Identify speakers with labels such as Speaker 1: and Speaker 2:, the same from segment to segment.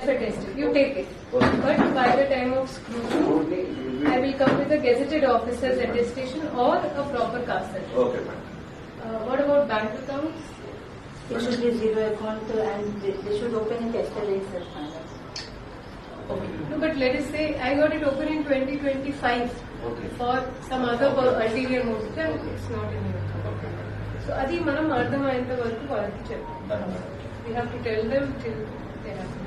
Speaker 1: test. You take it. But by the time of scrutiny, I will come with a gazetted officer's attestation or a proper caste certificate.
Speaker 2: Okay, ma'am.
Speaker 1: What about bank accounts?
Speaker 3: It should be zero account and they should open it yesterday, sir.
Speaker 1: No, but let us say I got it open in 2025 for some other ulterior motive, then it's not in your account. So adi manam ardhamayenta varaku valaki cheppalam. We have to tell them till they have to.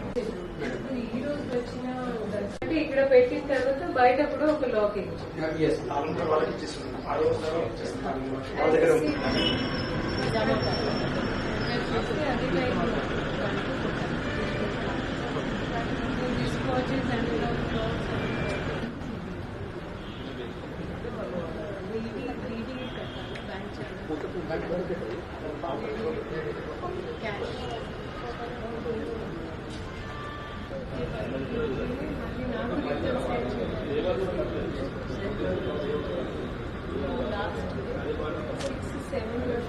Speaker 1: ఈ రోజు వచ్చిన అంటే ఇక్కడ పెట్టిన తర్వాత బయట కూడా ఒక లాక్ లాస్ట్ 6-7